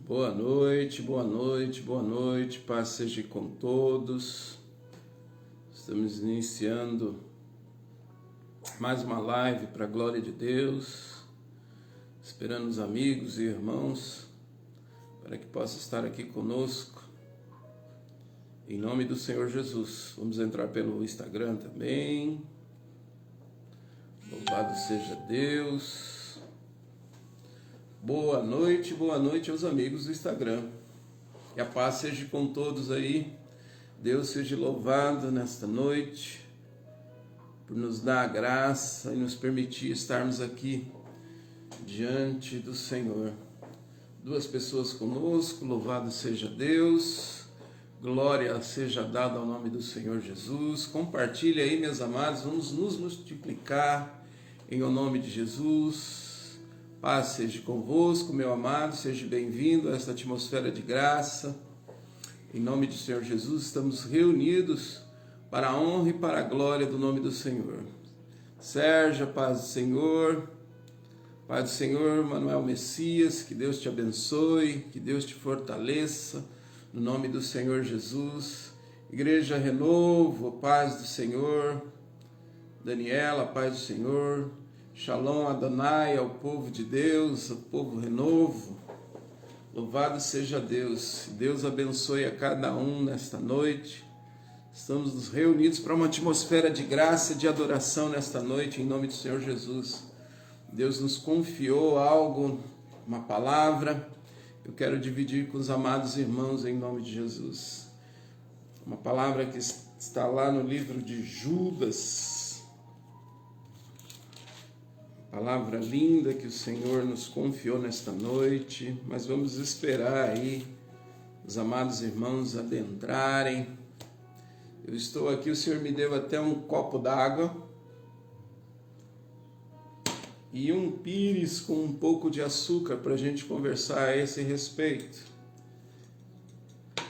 Boa noite, boa noite, boa noite, paz seja com todos. Estamos iniciando mais uma live para a glória de Deus, esperando os amigos e irmãos para que possam estar aqui conosco, em nome do Senhor Jesus. Vamos entrar pelo Instagram também. Louvado seja Deus. Boa noite aos amigos do Instagram. Que a paz seja com todos aí. Deus seja louvado nesta noite por nos dar a graça e nos permitir estarmos aqui diante do Senhor. Duas pessoas conosco, louvado seja Deus. Glória seja dada ao nome do Senhor Jesus. Compartilhe aí, meus amados, vamos nos multiplicar em o nome de Jesus. Paz seja convosco, meu amado, seja bem-vindo a esta atmosfera de graça. Em nome do Senhor Jesus, estamos reunidos para a honra e para a glória do nome do Senhor. Sérgio, paz do Senhor. Pai do Senhor, Manuel Messias, que Deus te abençoe, que Deus te fortaleça, no nome do Senhor Jesus. Igreja Renovo, paz do Senhor. Daniela, paz do Senhor. Shalom Adonai ao povo de Deus, ao povo Renovo. Louvado seja Deus. Deus abençoe a cada um nesta noite. Estamos reunidos para uma atmosfera de graça e de adoração nesta noite, em nome do Senhor Jesus. Deus nos confiou algo, uma palavra. Eu quero dividir com os amados irmãos em nome de Jesus. Uma palavra que está lá no livro de Judas. Palavra linda que o Senhor nos confiou nesta noite, mas vamos esperar aí os amados irmãos adentrarem. Eu estou aqui, o Senhor me deu até um copo d'água e um pires com um pouco de açúcar para a gente conversar a esse respeito.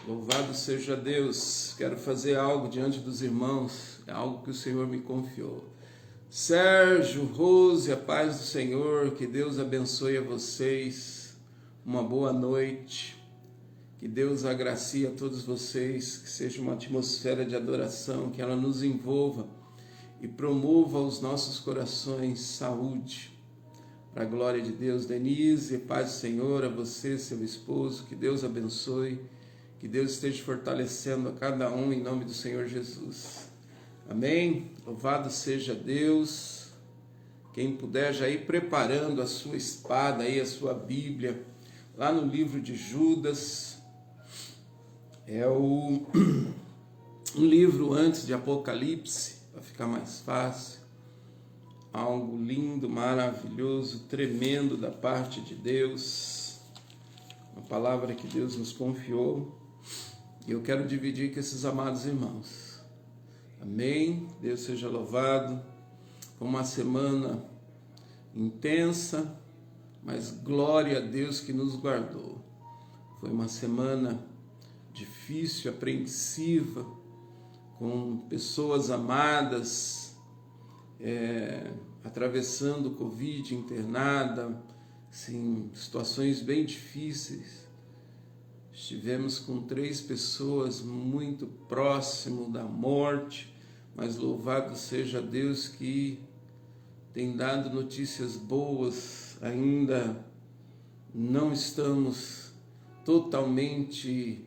Louvado seja Deus, quero fazer algo diante dos irmãos, é algo que o Senhor me confiou. Sérgio, Rose, a paz do Senhor, que Deus abençoe a vocês, uma boa noite, que Deus agracie a todos vocês, que seja uma atmosfera de adoração, que ela nos envolva e promova aos nossos corações saúde, para a glória de Deus. Denise, paz do Senhor, a você, seu esposo, que Deus abençoe, que Deus esteja fortalecendo a cada um em nome do Senhor Jesus. Amém? Louvado seja Deus. Quem puder já ir preparando a sua espada aí, a sua Bíblia, lá no livro de Judas. É um livro antes de Apocalipse, para ficar mais fácil. Algo lindo, maravilhoso, tremendo da parte de Deus. Uma palavra que Deus nos confiou. E eu quero dividir com esses amados irmãos. Amém? Deus seja louvado. Foi uma semana intensa, mas glória a Deus que nos guardou. Foi uma semana difícil, apreensiva, com pessoas amadas, atravessando o Covid, internada, assim, situações bem difíceis. Estivemos com 3 pessoas muito próximo da morte, mas louvado seja Deus que tem dado notícias boas. Ainda não estamos totalmente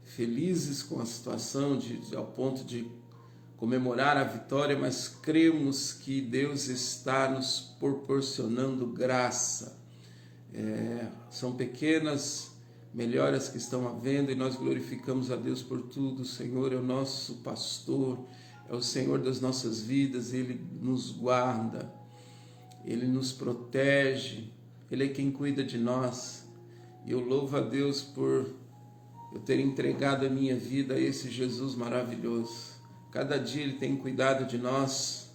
felizes com a situação, ao ponto de comemorar a vitória, mas cremos que Deus está nos proporcionando graça. São pequenas melhoras que estão havendo e nós glorificamos a Deus por tudo. O Senhor é o nosso pastor, é o Senhor das nossas vidas, Ele nos guarda, Ele nos protege, Ele é quem cuida de nós. E eu louvo a Deus por eu ter entregado a minha vida a esse Jesus maravilhoso. Cada dia Ele tem cuidado de nós.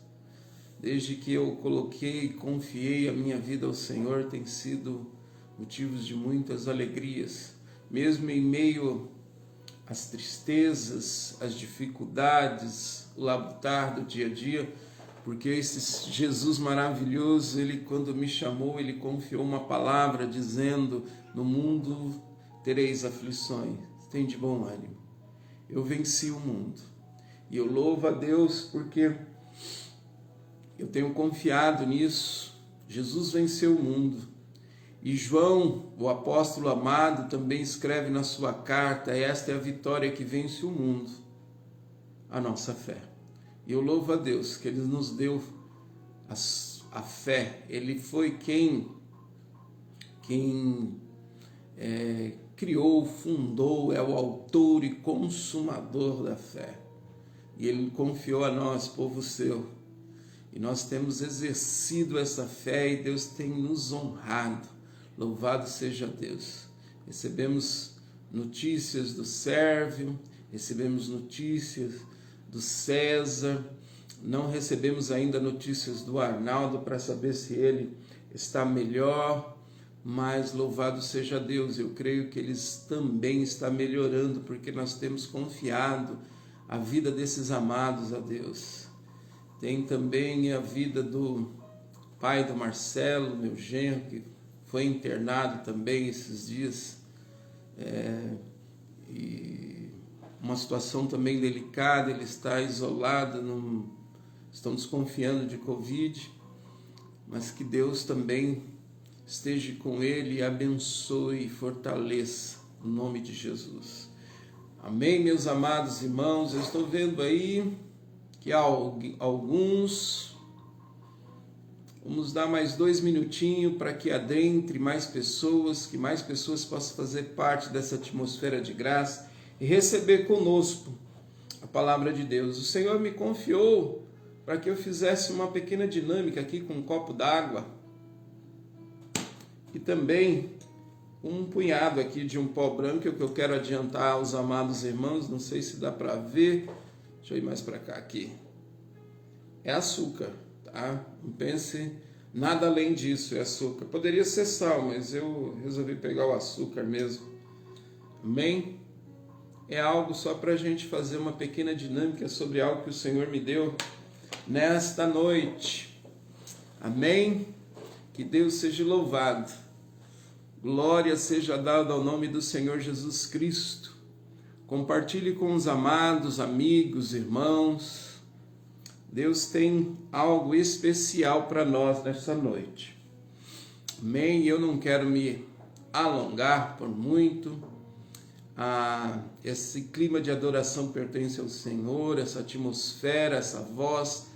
Desde que eu coloquei e confiei a minha vida ao Senhor, tem sido motivos de muitas alegrias, mesmo em meio às tristezas, às dificuldades, o labutar do dia a dia, porque esse Jesus maravilhoso, Ele quando me chamou, Ele confiou uma palavra dizendo: no mundo tereis aflições, tem de bom ânimo. Eu venci o mundo. E eu louvo a Deus porque eu tenho confiado nisso. Jesus venceu o mundo. E João, o apóstolo amado, também escreve na sua carta: esta é a vitória que vence o mundo, a nossa fé. E eu louvo a Deus que Ele nos deu a fé. Ele foi quem criou, fundou, é o autor e consumador da fé. E Ele confiou a nós, povo seu. E nós temos exercido essa fé e Deus tem nos honrado. Louvado seja Deus. Recebemos notícias do Sérvio, recebemos notícias do César, não recebemos ainda notícias do Arnaldo para saber se ele está melhor, mas louvado seja Deus, eu creio que eles também estão melhorando, porque nós temos confiado a vida desses amados a Deus. Tem também a vida do pai do Marcelo, meu genro, que foi internado também esses dias, e uma situação também delicada, ele está isolado, estão desconfiando de Covid, mas que Deus também esteja com ele e abençoe e fortaleça, no nome de Jesus. Amém, meus amados irmãos. Eu estou vendo aí que há alguns... Vamos dar mais 2 minutinhos para que adentre mais pessoas, que mais pessoas possam fazer parte dessa atmosfera de graça e receber conosco a palavra de Deus. O Senhor me confiou para que eu fizesse uma pequena dinâmica aqui com um copo d'água e também um punhado aqui de um pó branco que eu quero adiantar aos amados irmãos. Não sei se dá para ver. Deixa eu ir mais para cá aqui. É açúcar. Tá? Não pense nada além disso, é açúcar. Poderia ser sal, mas eu resolvi pegar o açúcar mesmo. Amém? É algo só para a gente fazer uma pequena dinâmica sobre algo que o Senhor me deu nesta noite. Amém? Que Deus seja louvado. Glória seja dada ao nome do Senhor Jesus Cristo. Compartilhe com os amados, amigos, irmãos. Deus tem algo especial para nós nessa noite. Amém? Eu não quero me alongar por muito. Esse clima de adoração pertence ao Senhor, essa atmosfera, essa voz,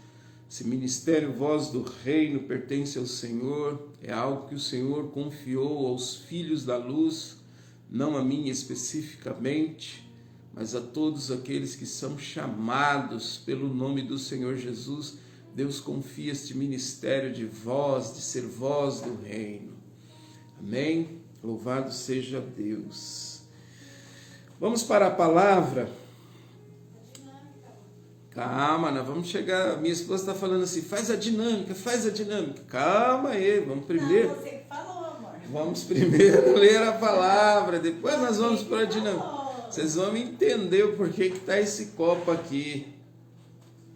esse ministério Voz do Reino pertence ao Senhor. É algo que o Senhor confiou aos filhos da luz, não a mim especificamente, mas a todos aqueles que são chamados pelo nome do Senhor Jesus. Deus confia este ministério de voz, de ser voz do reino. Amém? Louvado seja Deus. Vamos para a palavra. Calma, nós vamos chegar. Minha esposa está falando assim: faz a dinâmica, faz a dinâmica. Calma aí, vamos primeiro. Não, você que falou, amor. Vamos primeiro ler a palavra, depois nós vamos para a dinâmica. Vocês vão entender o porquê que está esse copo aqui.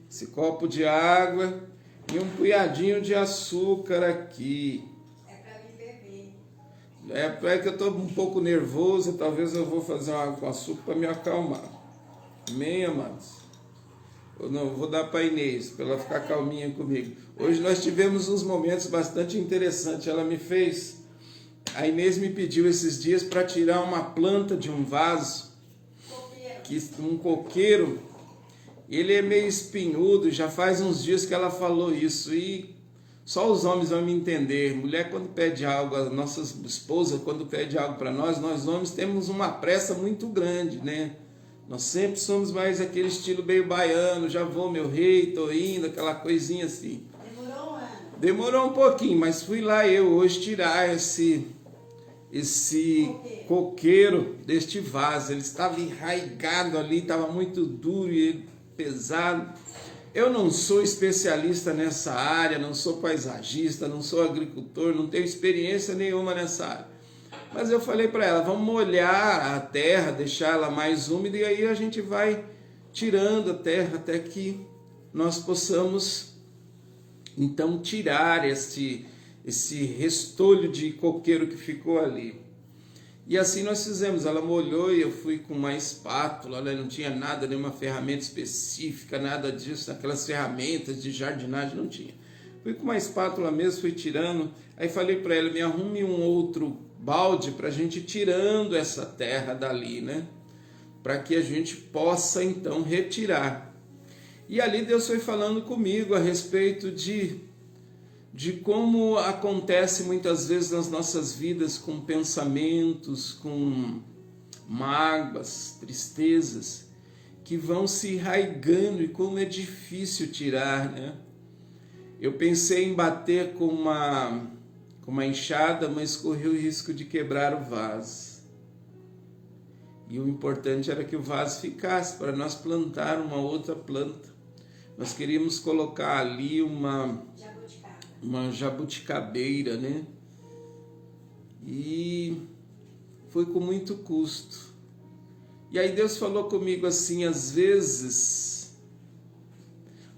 Esse copo de água e um punhadinho de açúcar aqui. É para mim beber. É que eu estou um pouco nervoso, talvez eu vou fazer uma água com açúcar para me acalmar. Amém, amados? Eu não vou dar para a Inês, para ela ficar calminha comigo. Hoje nós tivemos uns momentos bastante interessantes. A Inês me pediu esses dias para tirar uma planta de um vaso. Um coqueiro, ele é meio espinhudo, já faz uns dias que ela falou isso, e só os homens vão me entender. Mulher, quando pede algo, a nossa esposa, quando pede algo para nós homens temos uma pressa muito grande, né? Nós sempre somos mais aquele estilo meio baiano, já vou meu rei, tô indo, aquela coisinha assim. Demorou um ano. Demorou um pouquinho, mas fui lá eu hoje tirar esse coqueiro deste vaso. Ele estava enraigado ali, estava muito duro e pesado. Eu não sou especialista nessa área, não sou paisagista, não sou agricultor, não tenho experiência nenhuma nessa área. Mas eu falei para ela, vamos molhar a terra, deixar ela mais úmida, e aí a gente vai tirando a terra até que nós possamos então tirar esse restolho de coqueiro que ficou ali. E assim nós fizemos, ela molhou e eu fui com uma espátula, ela não tinha nada, nenhuma ferramenta específica, nada disso, aquelas ferramentas de jardinagem não tinha. Fui com uma espátula mesmo, fui tirando, aí falei para ela, me arrume um outro balde para a gente ir tirando essa terra dali, né? Para que a gente possa então retirar. E ali Deus foi falando comigo a respeito de como acontece muitas vezes nas nossas vidas com pensamentos, com mágoas, tristezas, que vão se enraigando e como é difícil tirar, né? Eu pensei em bater com uma enxada, mas corri o risco de quebrar o vaso. E o importante era que o vaso ficasse para nós plantar uma outra planta. Nós queríamos colocar ali uma jabuticabeira, né? E foi com muito custo. E aí Deus falou comigo assim, às vezes,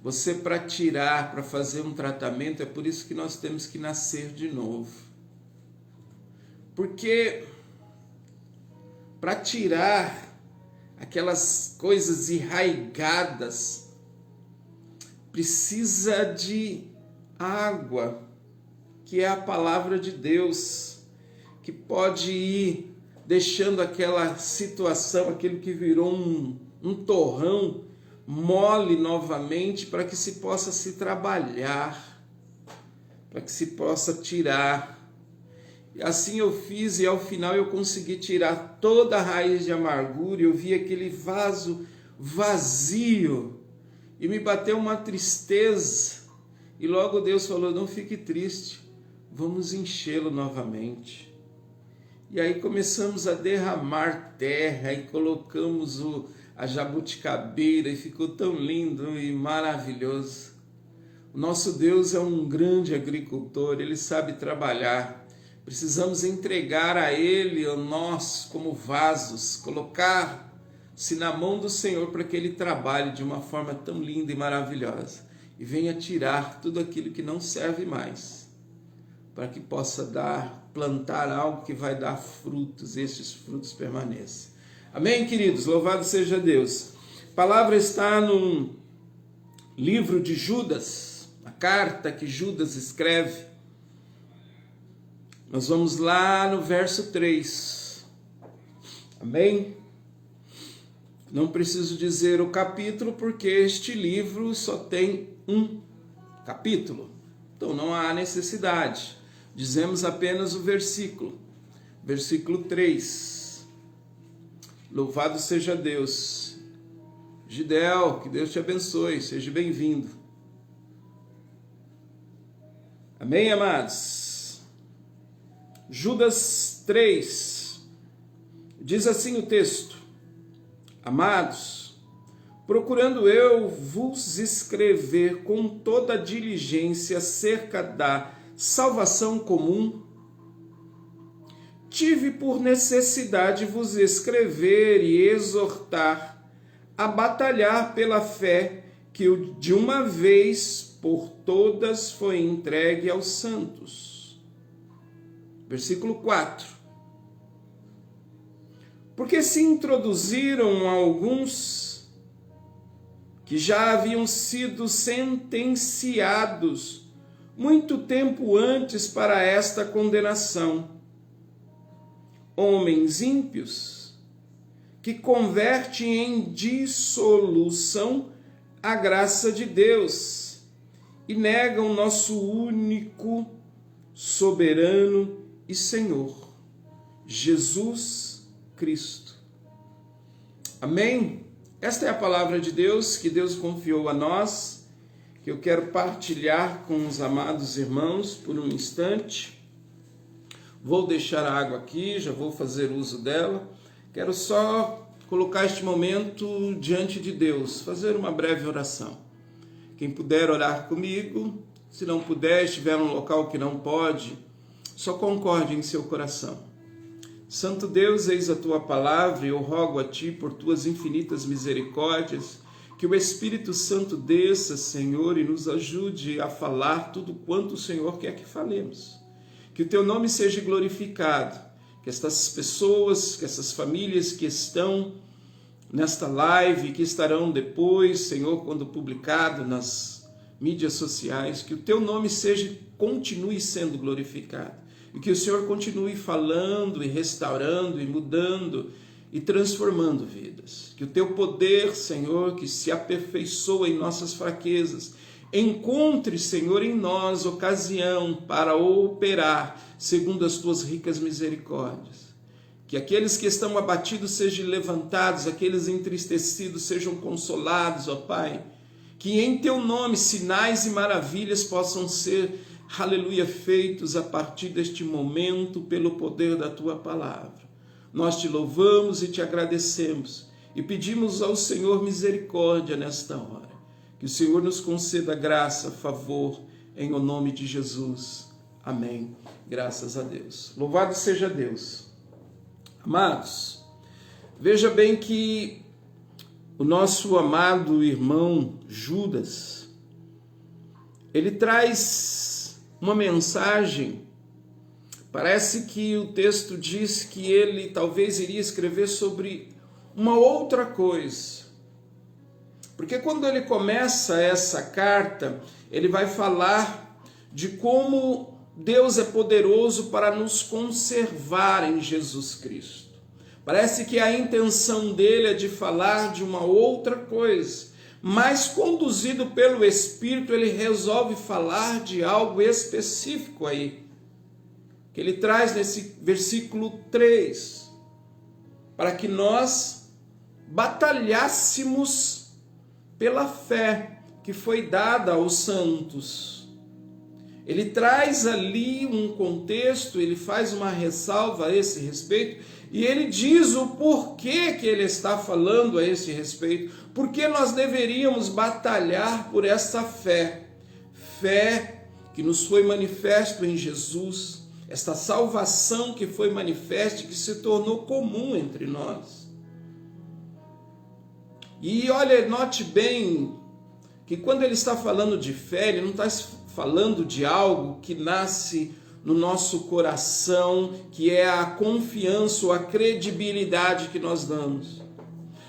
você para tirar, para fazer um tratamento, é por isso que nós temos que nascer de novo. Porque para tirar aquelas coisas enraigadas, precisa de água, que é a palavra de Deus, que pode ir deixando aquela situação, aquilo que virou um torrão, mole novamente, para que se possa se trabalhar, para que se possa tirar. E assim eu fiz e ao final eu consegui tirar toda a raiz de amargura, eu vi aquele vaso vazio e me bateu uma tristeza. E logo Deus falou, não fique triste, vamos enchê-lo novamente. E aí começamos a derramar terra e colocamos a jabuticabeira e ficou tão lindo e maravilhoso. O nosso Deus é um grande agricultor, Ele sabe trabalhar. Precisamos entregar a Ele, a nós, como vasos, colocar-se na mão do Senhor para que Ele trabalhe de uma forma tão linda e maravilhosa. E venha tirar tudo aquilo que não serve mais, para que possa plantar algo que vai dar frutos, e estes frutos permaneçam. Amém, queridos? Louvado seja Deus. A palavra está no livro de Judas, a carta que Judas escreve. Nós vamos lá no verso 3. Amém? Não preciso dizer o capítulo, porque este livro só tem um capítulo. Então não há necessidade. Dizemos apenas o versículo. Versículo 3. Louvado seja Deus. Gidel, que Deus te abençoe. Seja bem-vindo. Amém, amados? Judas 3, diz assim o texto: Amados, procurando eu vos escrever com toda diligência acerca da salvação comum, tive por necessidade vos escrever e exortar a batalhar pela fé que de uma vez por todas foi entregue aos santos. Versículo 4. Porque se introduziram alguns que já haviam sido sentenciados muito tempo antes para esta condenação, homens ímpios, que convertem em dissolução a graça de Deus e negam nosso único, soberano e Senhor, Jesus Cristo. Amém? Esta é a palavra de Deus que Deus confiou a nós, que eu quero partilhar com os amados irmãos por um instante. Vou deixar a água aqui, já vou fazer uso dela. Quero só colocar este momento diante de Deus, fazer uma breve oração. Quem puder orar comigo, se não puder, estiver num local que não pode, só concorde em seu coração. Santo Deus, eis a tua palavra e eu rogo a ti por tuas infinitas misericórdias, que o Espírito Santo desça, Senhor, e nos ajude a falar tudo quanto o Senhor quer que falemos. Que o teu nome seja glorificado, que estas pessoas, que essas famílias que estão nesta live, que estarão depois, Senhor, quando publicado nas mídias sociais, que o teu nome continue sendo glorificado e que o Senhor continue falando e restaurando e mudando e transformando vidas. Que o teu poder, Senhor, que se aperfeiçoa em nossas fraquezas, encontre, Senhor, em nós ocasião para operar segundo as tuas ricas misericórdias. Que aqueles que estão abatidos sejam levantados, aqueles entristecidos sejam consolados, ó Pai. Que em teu nome sinais e maravilhas possam ser, aleluia, feitos a partir deste momento pelo poder da tua palavra. Nós te louvamos e te agradecemos e pedimos ao Senhor misericórdia nesta hora. Que o Senhor nos conceda graça, favor, em o nome de Jesus. Amém. Graças a Deus. Louvado seja Deus. Amados, veja bem que o nosso amado irmão Judas, ele traz uma mensagem. Parece que o texto diz que ele talvez iria escrever sobre uma outra coisa. Porque quando ele começa essa carta, ele vai falar de como Deus é poderoso para nos conservar em Jesus Cristo. Parece que a intenção dele é de falar de uma outra coisa, mas conduzido pelo Espírito, ele resolve falar de algo específico aí, que ele traz nesse versículo 3, para que nós batalhássemos pela fé que foi dada aos santos. Ele traz ali um contexto, ele faz uma ressalva a esse respeito, e ele diz o porquê que ele está falando a esse respeito, porque nós deveríamos batalhar por essa fé, fé que nos foi manifesto em Jesus, esta salvação que foi manifesta e que se tornou comum entre nós. E olha, note bem que quando ele está falando de fé, ele não está falando de algo que nasce no nosso coração, que é a confiança ou a credibilidade que nós damos.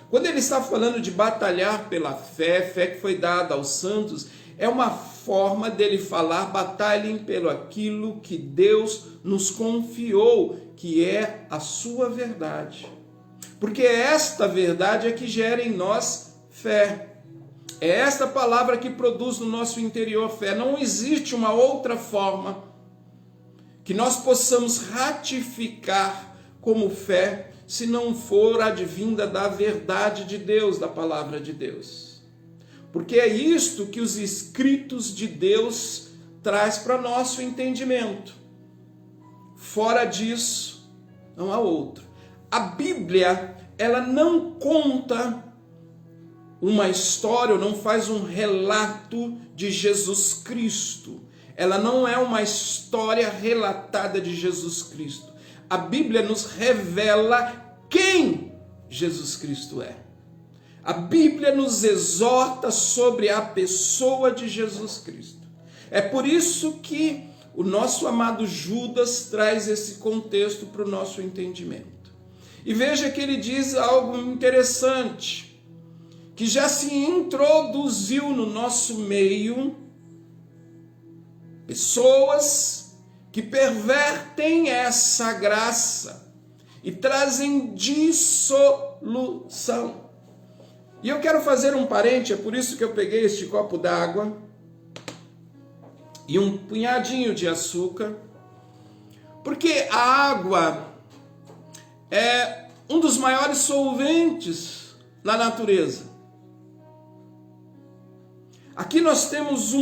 Quando ele está falando de batalhar pela fé, fé que foi dada aos santos, é uma forma dele falar: batalhem pelo aquilo que Deus nos confiou, que é a sua verdade. Porque esta verdade é que gera em nós fé. É esta palavra que produz no nosso interior fé. Não existe uma outra forma que nós possamos ratificar como fé, se não for advinda da verdade de Deus, da palavra de Deus. Porque é isto que os escritos de Deus traz para nosso entendimento. Fora disso, não há outro. A Bíblia, ela não conta uma história, ou não faz um relato de Jesus Cristo. Ela não é uma história relatada de Jesus Cristo. A Bíblia nos revela quem Jesus Cristo é. A Bíblia nos exorta sobre a pessoa de Jesus Cristo. É por isso que o nosso amado Judas traz esse contexto para o nosso entendimento. E veja que ele diz algo interessante, que já se introduziu no nosso meio pessoas que pervertem essa graça e trazem dissolução. E eu quero fazer um parente, é por isso que eu peguei este copo d'água e um punhadinho de açúcar, porque a água é um dos maiores solventes na natureza. Aqui nós temos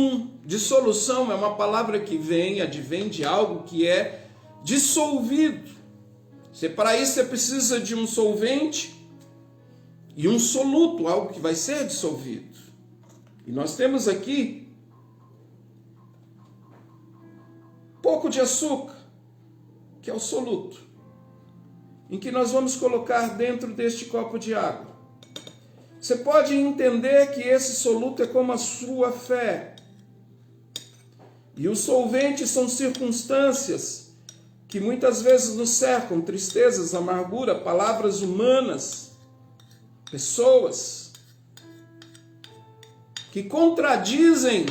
dissolução, é uma palavra que advém de algo que é dissolvido. Para isso você precisa de um solvente e um soluto, algo que vai ser dissolvido. E nós temos aqui pouco de açúcar, que é o soluto, em que nós vamos colocar dentro deste copo de água. Você pode entender que esse soluto é como a sua fé. E os solventes são circunstâncias que muitas vezes nos cercam, tristezas, amargura, palavras humanas, pessoas que contradizem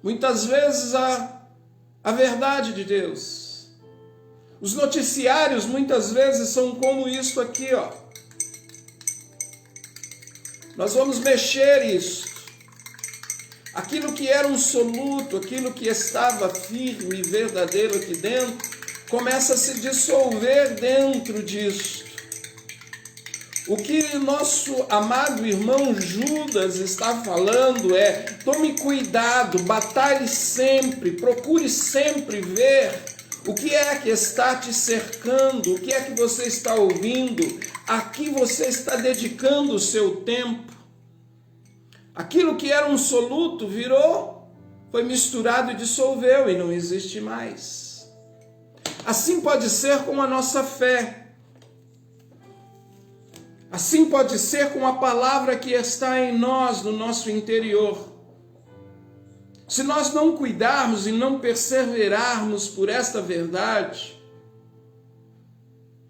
muitas vezes a verdade de Deus. Os noticiários muitas vezes são como isso aqui, ó. Nós vamos mexer isso. Aquilo que era um soluto, aquilo que estava firme e verdadeiro aqui dentro, começa a se dissolver dentro disso. O que nosso amado irmão Judas está falando é: tome cuidado, batalhe sempre, procure sempre ver o que é que está te cercando, o que é que você está ouvindo, a que você está dedicando o seu tempo. Aquilo que era um soluto foi misturado e dissolveu e não existe mais. Assim pode ser com a nossa fé. Assim pode ser com a palavra que está em nós, no nosso interior. Se nós não cuidarmos e não perseverarmos por esta verdade,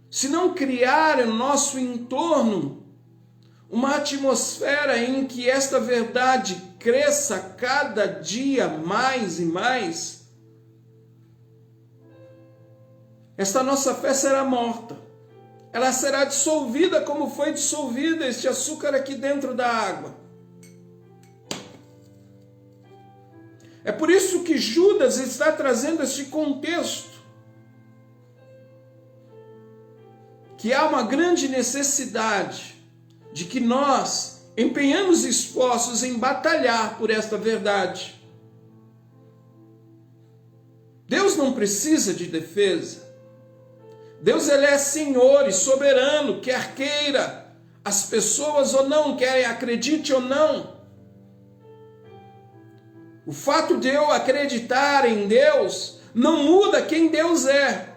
se não criar em nosso entorno uma atmosfera em que esta verdade cresça cada dia mais e mais, esta nossa fé será morta. Ela será dissolvida como foi dissolvida este açúcar aqui dentro da água. É por isso que Judas está trazendo este contexto, que há uma grande necessidade de que nós empenhamos esforços em batalhar por esta verdade. Deus não precisa de defesa. Deus, ele é Senhor e soberano, quer queira as pessoas ou não, quer acredite ou não. O fato de eu acreditar em Deus não muda quem Deus é.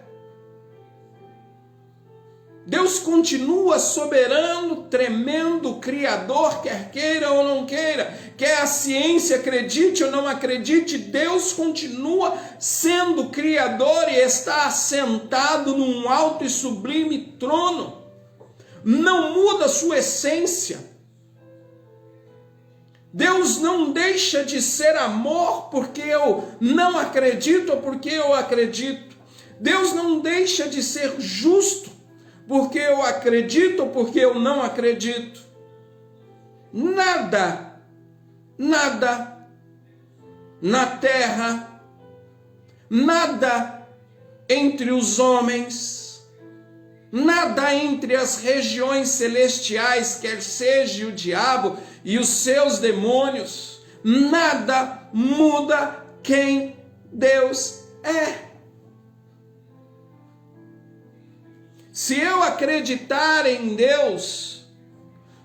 Deus continua soberano, tremendo, criador, quer queira ou não queira, quer a ciência acredite ou não acredite, Deus continua sendo criador e está assentado num alto e sublime trono. Não muda a sua essência. Deus não deixa de ser amor porque eu não acredito ou porque eu acredito. Deus não deixa de ser justo porque eu acredito ou porque eu não acredito. Nada na terra, nada entre os homens, nada entre as regiões celestiais, quer seja o diabo e os seus demônios, nada muda quem Deus é. Se eu acreditar em Deus,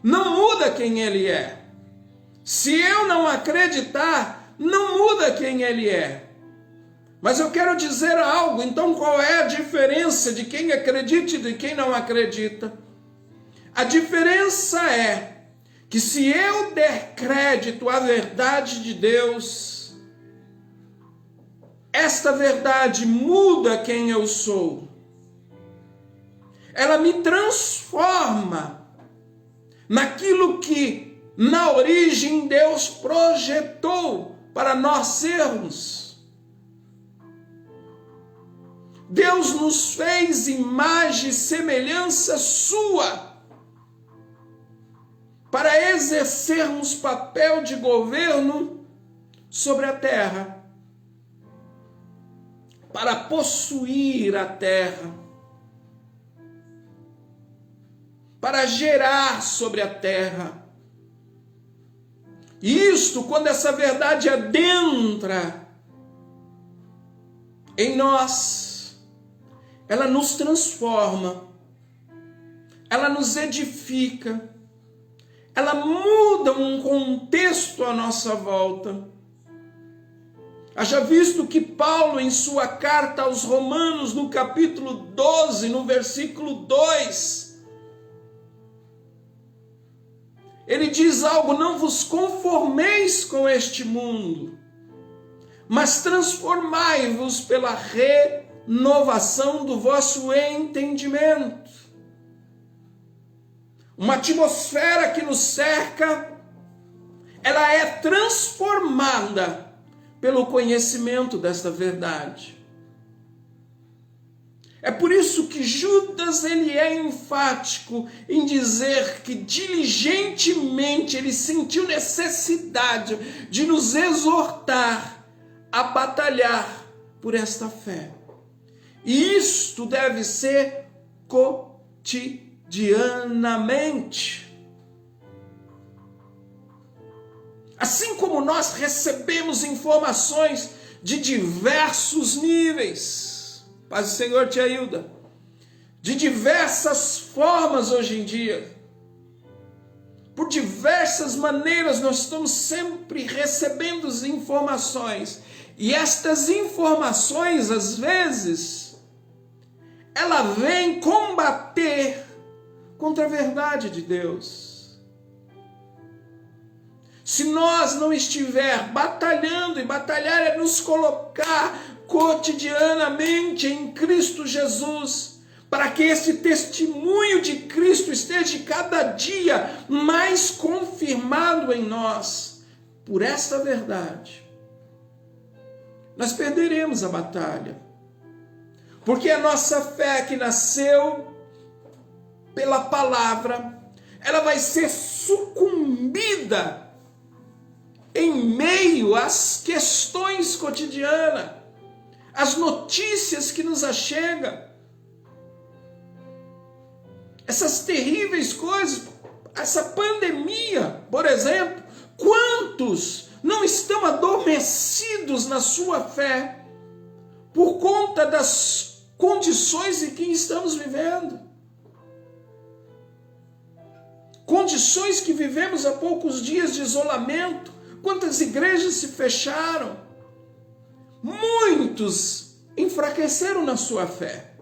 não muda quem Ele é. Se eu não acreditar, não muda quem Ele é. Mas eu quero dizer algo, então qual é a diferença de quem acredita e de quem não acredita? A diferença é que se eu der crédito à verdade de Deus, esta verdade muda quem eu sou. Ela me transforma naquilo que na origem Deus projetou para nós sermos. Deus nos fez imagem e semelhança sua para exercermos papel de governo sobre a terra, para possuir a terra, para gerar sobre a terra. E isto, quando essa verdade adentra em nós, ela nos transforma, ela nos edifica, ela muda um contexto à nossa volta. Haja visto que Paulo, em sua carta aos Romanos, no capítulo 12, no versículo 2, ele diz algo: não vos conformeis com este mundo, mas transformai-vos pela renovação do vosso entendimento. Uma atmosfera que nos cerca, ela é transformada pelo conhecimento desta verdade. É por isso que Judas ele é enfático em dizer que diligentemente ele sentiu necessidade de nos exortar a batalhar por esta fé. E isto deve ser cotidianamente. Assim como nós recebemos informações de diversos níveis, paz do Senhor, tia Hilda, de diversas formas hoje em dia, por diversas maneiras nós estamos sempre recebendo informações, e estas informações às vezes, ela vem combater contra a verdade de Deus. Se nós não estiver batalhando, e batalhar é nos colocar cotidianamente em Cristo Jesus, para que esse testemunho de Cristo esteja cada dia mais confirmado em nós, por esta verdade, nós perderemos a batalha. Porque a nossa fé que nasceu pela palavra, ela vai ser sucumbida em meio às questões cotidianas, às notícias que nos achegam, essas terríveis coisas, essa pandemia, por exemplo. Quantos não estão adormecidos na sua fé por conta das condições em que estamos vivendo? Condições que vivemos há poucos dias de isolamento. Quantas igrejas se fecharam? Muitos enfraqueceram na sua fé.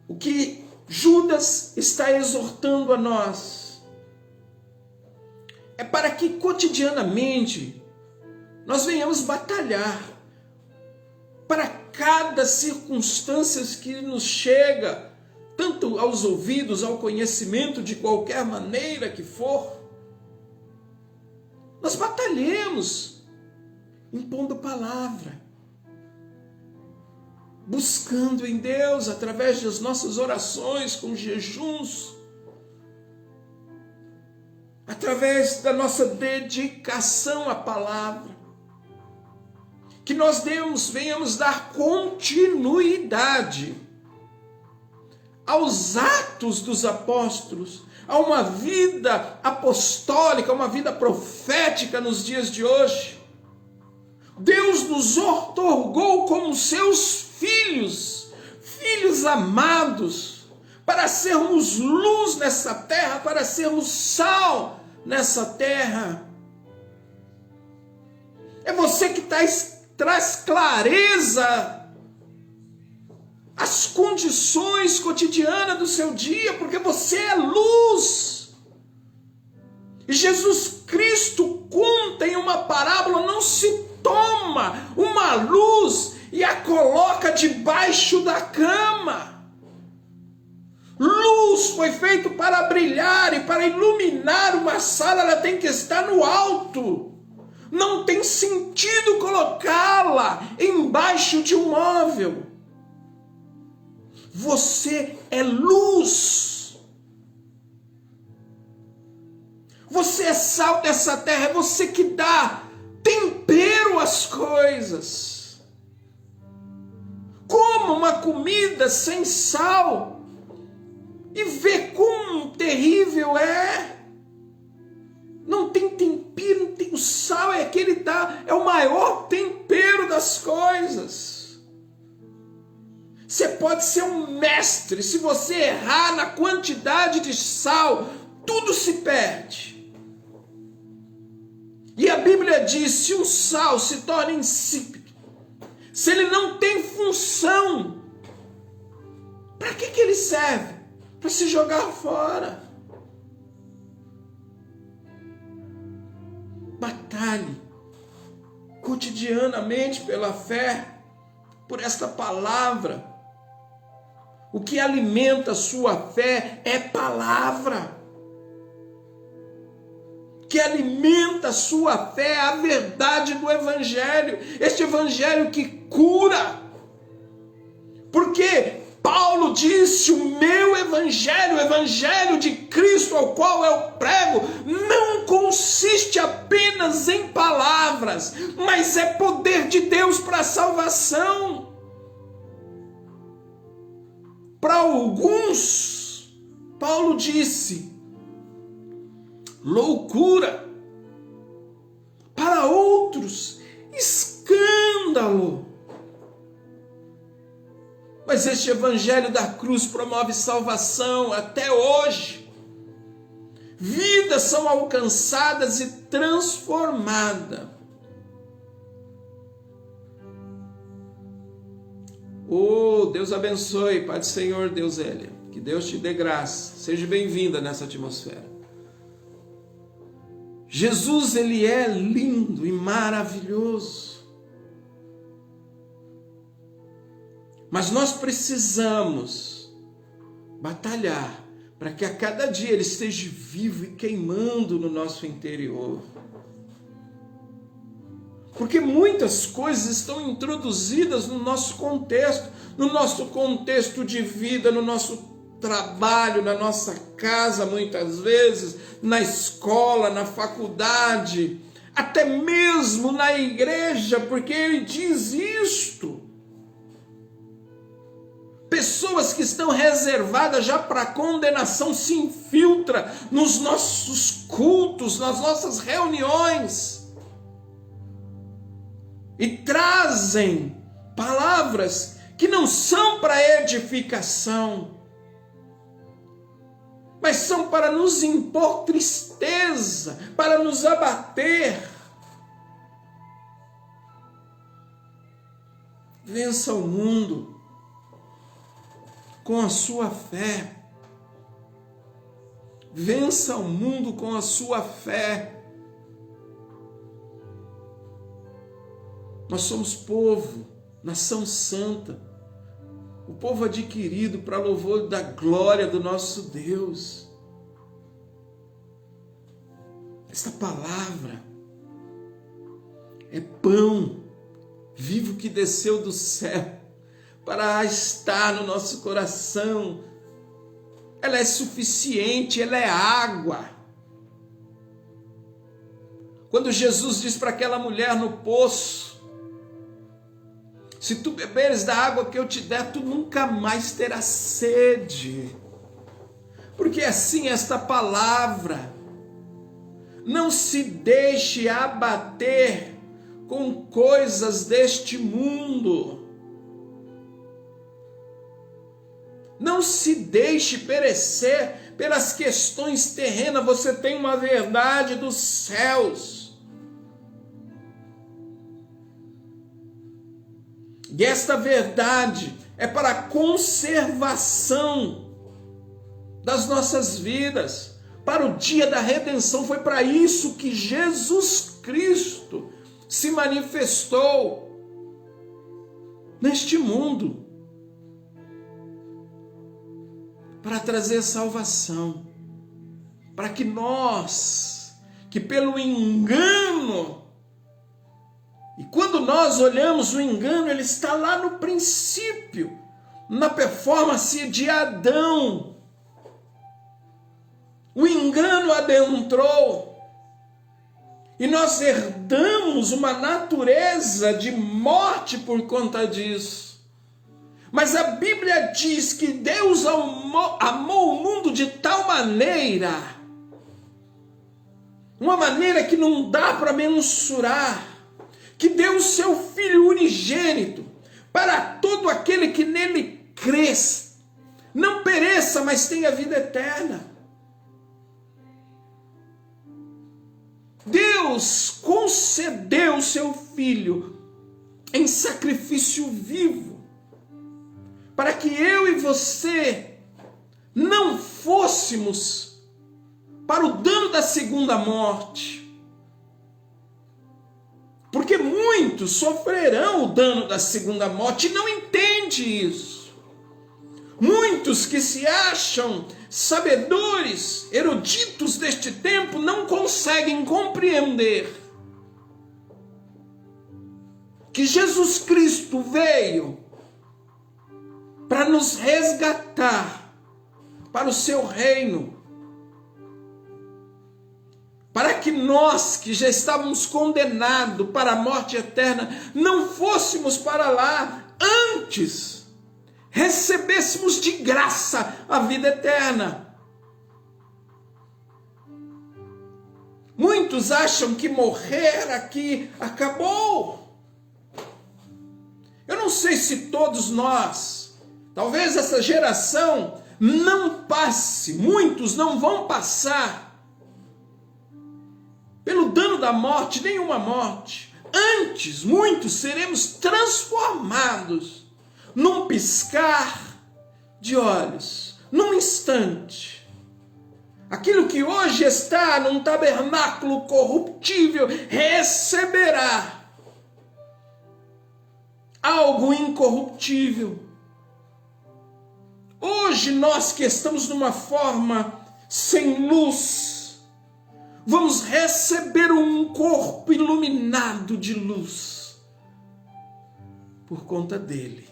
O que Judas está exortando a nós é para que cotidianamente nós venhamos batalhar para cada circunstância que nos chega, tanto aos ouvidos, ao conhecimento, de qualquer maneira que for, nós batalhemos impondo palavra, buscando em Deus, através das nossas orações, com jejuns, através da nossa dedicação à palavra, que nós venhamos dar continuidade aos atos dos apóstolos, a uma vida apostólica, uma vida profética nos dias de hoje. Deus nos outorgou como seus filhos, filhos amados, para sermos luz nessa terra, para sermos sal nessa terra. É você que traz clareza às condições cotidianas do seu dia, porque você é luz. E Jesus Cristo conta em uma parábola: não se toma uma luz e a coloca debaixo da cama. Luz foi feito para brilhar, e para iluminar uma sala ela tem que estar no alto. Não tem sentido colocá-la embaixo de um móvel. Você é luz. Você é sal dessa terra. É você que dá tempero às coisas. Coma uma comida sem sal e vê quão terrível é. Não tem tempero, não tem. O sal é aquele que dá, é o maior tempero das coisas. Você pode ser um mestre, se você errar na quantidade de sal, tudo se perde. E a Bíblia diz: se o sal se torna insípido, se ele não tem função, para que ele serve? Para se jogar fora. Batalhe cotidianamente pela fé, por esta palavra. O que alimenta a sua fé é palavra. O que alimenta a sua fé é a verdade do Evangelho. Este Evangelho que cura. Porque Paulo disse: o meu Evangelho, o Evangelho de Cristo ao qual eu prego, não consiste apenas em palavras, mas é poder de Deus para a salvação. Para alguns, Paulo disse, loucura. Para outros, escândalo. Mas este Evangelho da cruz promove salvação até hoje. Vidas são alcançadas e transformadas. Oh, Deus abençoe, Pai do Senhor, Deus Elia. Que Deus te dê graça. Seja bem-vinda nessa atmosfera. Jesus, ele é lindo e maravilhoso. Mas nós precisamos batalhar para que a cada dia ele esteja vivo e queimando no nosso interior. Porque muitas coisas estão introduzidas no nosso contexto de vida, no nosso trabalho, na nossa casa, muitas vezes, na escola, na faculdade, até mesmo na igreja, porque ele diz isto. Pessoas que estão reservadas já para condenação se infiltram nos nossos cultos, nas nossas reuniões, e trazem palavras que não são para edificação, mas são para nos impor tristeza, para nos abater. Vença o mundo com a sua fé. Vença o mundo com a sua fé. Nós somos povo, nação santa, o povo adquirido para louvor da glória do nosso Deus. Esta palavra é pão vivo que desceu do céu para estar no nosso coração. Ela é suficiente, ela é água. Quando Jesus diz para aquela mulher no poço: se tu beberes da água que eu te der, tu nunca mais terás sede. Porque assim esta palavra, não se deixe abater com coisas deste mundo. Não se deixe perecer pelas questões terrenas. Você tem uma verdade dos céus. E esta verdade é para a conservação das nossas vidas, para o dia da redenção. Foi para isso que Jesus Cristo se manifestou neste mundo, para trazer salvação, para que nós, que pelo engano, e quando nós olhamos o engano, ele está lá no princípio, na performance de Adão. O engano adentrou e nós herdamos uma natureza de morte por conta disso. Mas a Bíblia diz que Deus amou o mundo de tal maneira, uma maneira que não dá para mensurar, que deu o seu Filho unigênito para todo aquele que nele crê, não pereça, mas tenha vida eterna. Deus concedeu o seu Filho em sacrifício vivo, para que eu e você não fôssemos para o dano da segunda morte. Porque muitos muitos sofrerão o dano da segunda morte e não entende isso. Muitos que se acham sabedores, eruditos deste tempo, não conseguem compreender que Jesus Cristo veio para nos resgatar para o seu reino, para que nós, que já estávamos condenados para a morte eterna, não fôssemos para lá, antes recebêssemos de graça a vida eterna. Muitos acham que morrer aqui acabou. Eu não sei se todos nós, talvez essa geração não passe, muitos não vão passar pelo dano da morte, nenhuma morte. Antes, muitos seremos transformados num piscar de olhos, num instante. Aquilo que hoje está num tabernáculo corruptível receberá algo incorruptível. Hoje nós que estamos numa forma sem luz, vamos receber um corpo iluminado de luz por conta dele,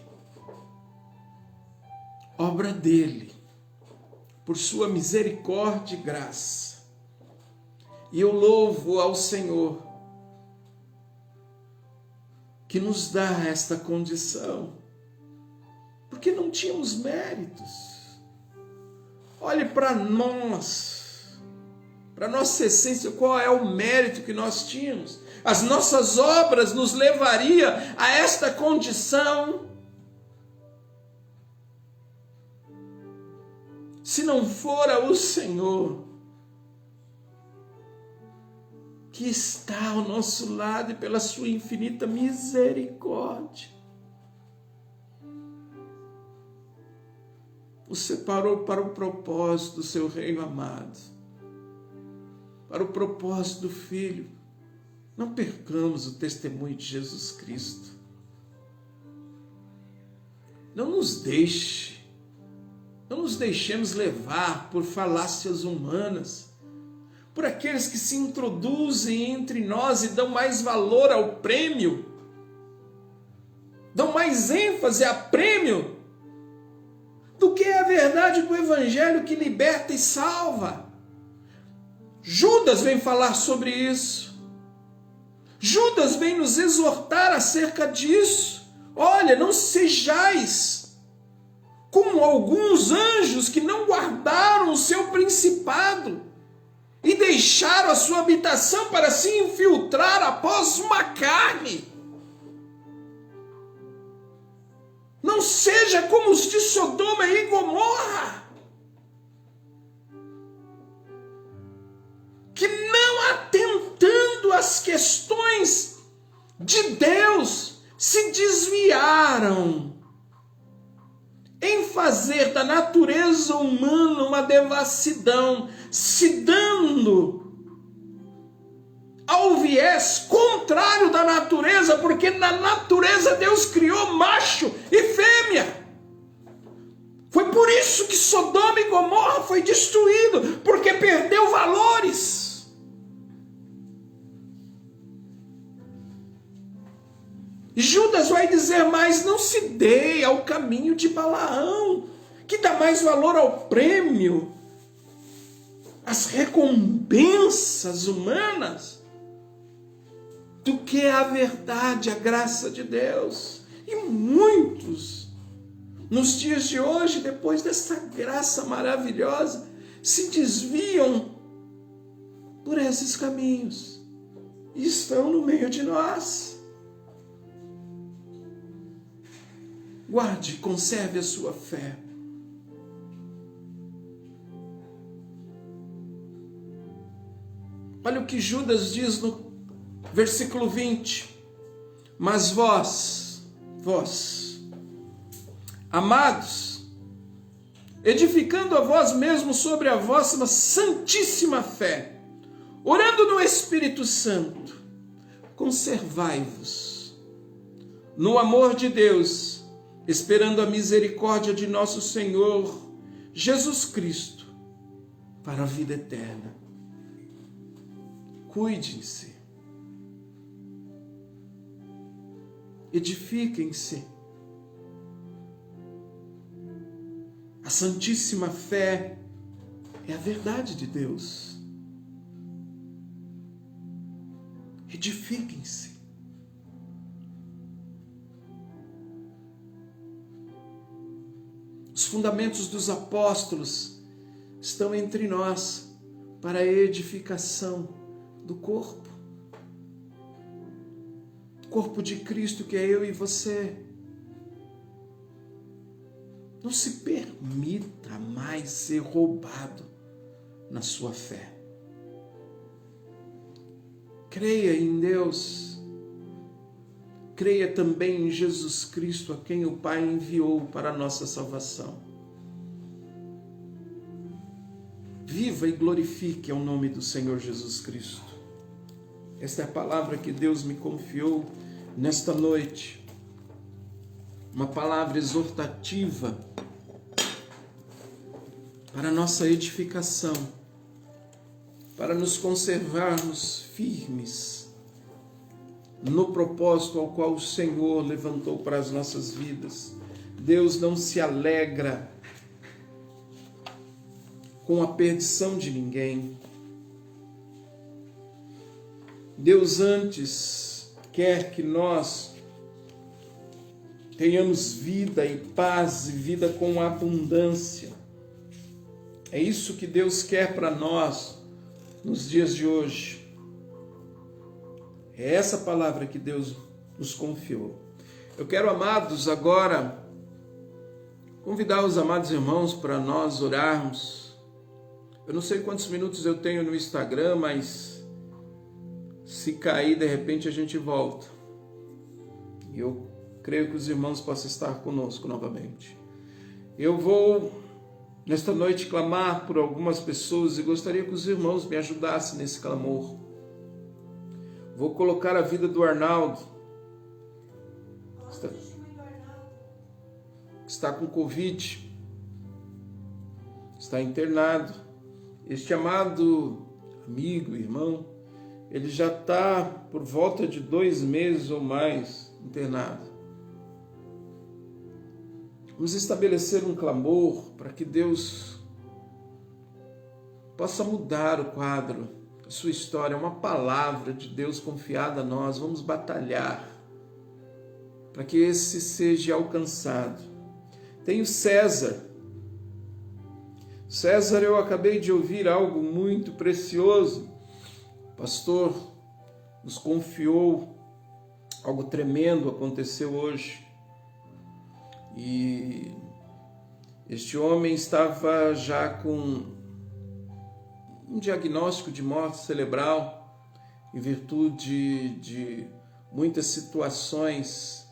obra dele, por sua misericórdia e graça. E eu louvo ao Senhor que nos dá esta condição, porque não tínhamos méritos. Olhe para nós, para nossa essência, qual é o mérito que nós tínhamos? As nossas obras nos levaria a esta condição. Se não fora o Senhor que está ao nosso lado e pela sua infinita misericórdia o separou para o propósito do seu reino amado, para o propósito do Filho. Não percamos o testemunho de Jesus Cristo. Não nos deixemos levar por falácias humanas, por aqueles que se introduzem entre nós e dão mais valor ao prêmio, dão mais ênfase a prêmio, do que a verdade do Evangelho que liberta e salva. Judas vem falar sobre isso. Judas vem nos exortar acerca disso. Olha, não sejais como alguns anjos que não guardaram o seu principado e deixaram a sua habitação para se infiltrar após uma carne. Não seja como os de Sodoma e Gomorra, que não atentando às questões de Deus, se desviaram em fazer da natureza humana uma devassidão, se dando ao viés contrário da natureza, porque na natureza Deus criou macho e fêmea. Foi por isso que Sodoma e Gomorra foi destruído, porque perdeu valores. E Judas vai dizer mais: não se dê ao caminho de Balaão, que dá mais valor ao prêmio, às recompensas humanas, do que a verdade, a graça de Deus. E muitos, nos dias de hoje, depois dessa graça maravilhosa, se desviam por esses caminhos e estão no meio de nós. Guarde, conserve a sua fé. Olha o que Judas diz no versículo 20: mas vós, amados, edificando a vós mesmos sobre a vossa santíssima fé, orando no Espírito Santo, conservai-vos no amor de Deus, esperando a misericórdia de nosso Senhor Jesus Cristo para a vida eterna. Cuidem-se, edifiquem-se. A Santíssima Fé é a verdade de Deus. Edifiquem-se. Os fundamentos dos apóstolos estão entre nós para a edificação do corpo. Corpo de Cristo, que é eu e você. Não se permita mais ser roubado na sua fé. Creia em Deus. Creia também em Jesus Cristo, a quem o Pai enviou para a nossa salvação. Viva e glorifique ao nome do Senhor Jesus Cristo. Esta é a palavra que Deus me confiou nesta noite. Uma palavra exortativa para a nossa edificação, para nos conservarmos firmes no propósito ao qual o Senhor levantou para as nossas vidas. Deus não se alegra com a perdição de ninguém. Deus antes quer que nós tenhamos vida e paz e vida com abundância. É isso que Deus quer para nós nos dias de hoje. É essa palavra que Deus nos confiou. Eu quero, amados, agora convidar os amados irmãos para nós orarmos. Eu não sei quantos minutos eu tenho no Instagram, mas se cair, de repente a gente volta. E eu creio que os irmãos possam estar conosco novamente. Eu vou, nesta noite, clamar por algumas pessoas e gostaria que os irmãos me ajudassem nesse clamor. Vou colocar a vida do Arnaldo, está com Covid, está internado. Este amado amigo, irmão, ele já está por volta de 2 meses ou mais internado. Vamos estabelecer um clamor para que Deus possa mudar o quadro, a sua história, uma palavra de Deus confiada a nós. Vamos batalhar para que esse seja alcançado. Tem o César. César, eu acabei de ouvir algo muito precioso. O pastor nos confiou algo tremendo, aconteceu hoje. E este homem estava já com um diagnóstico de morte cerebral em virtude de muitas situações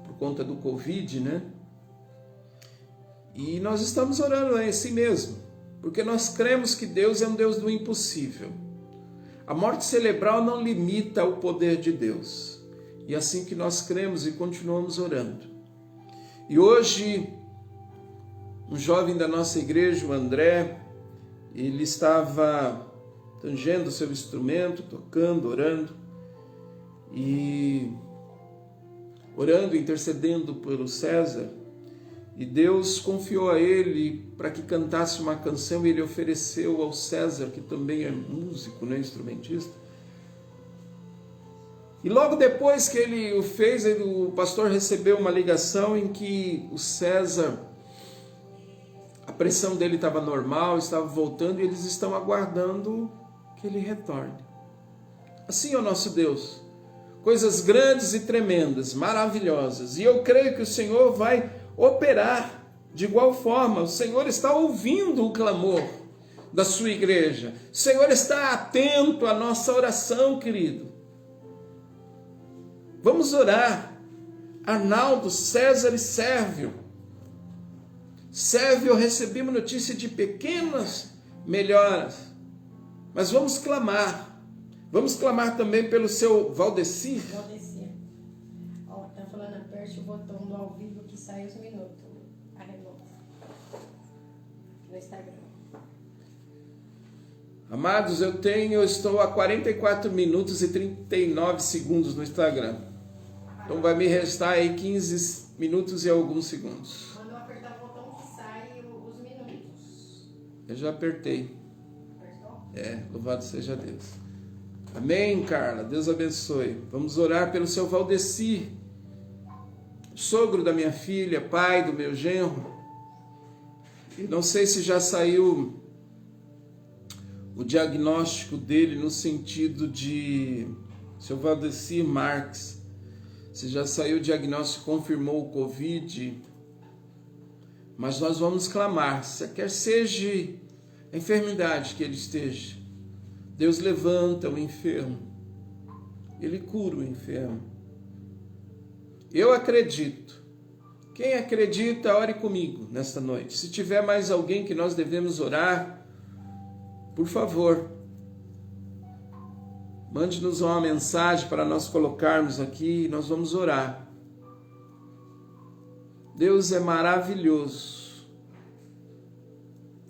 por conta do Covid, né? E nós estamos orando a si mesmo, porque nós cremos que Deus é um Deus do impossível. A morte cerebral não limita o poder de Deus. E é assim que nós cremos e continuamos orando. E hoje, um jovem da nossa igreja, o André, ele estava tangendo seu instrumento, tocando, orando, intercedendo pelo César. E Deus confiou a ele para que cantasse uma canção e ele ofereceu ao César, que também é músico, né, instrumentista. E logo depois que ele o fez, o pastor recebeu uma ligação em que o César, a pressão dele estava normal, estava voltando e eles estão aguardando que ele retorne. Assim é o nosso Deus. Coisas grandes e tremendas, maravilhosas. E eu creio que o Senhor vai operar de igual forma. O Senhor está ouvindo o clamor da sua igreja. O Senhor está atento à nossa oração, querido. Vamos orar. Arnaldo, César e Sérvio. Sérvio, eu recebi uma notícia de pequenas melhoras. Mas vamos clamar Vamos clamar também pelo seu Valdeci. Valdeci. Ó, tá falando, aperte o botão do ao vivo que sai os minutos. Arredonda. No Instagram. Amados, eu estou a 44 minutos e 39 segundos no Instagram. Então vai me restar aí 15 minutos e alguns segundos. Quando eu apertar o botão que sai os minutos. Eu já apertei. Apertou? Louvado seja Deus. Amém, Carla. Deus abençoe. Vamos orar pelo seu Valdeci, sogro da minha filha, pai do meu genro. E não sei se já saiu o diagnóstico dele no sentido de seu Valdeci Marques. Se já saiu o diagnóstico, confirmou o Covid. Mas nós vamos clamar, quer seja a enfermidade que ele esteja, Deus levanta o enfermo, Ele cura o enfermo. Eu acredito. Quem acredita, ore comigo nesta noite. Se tiver mais alguém que nós devemos orar, por favor, mande-nos uma mensagem para nós colocarmos aqui e nós vamos orar. Deus é maravilhoso.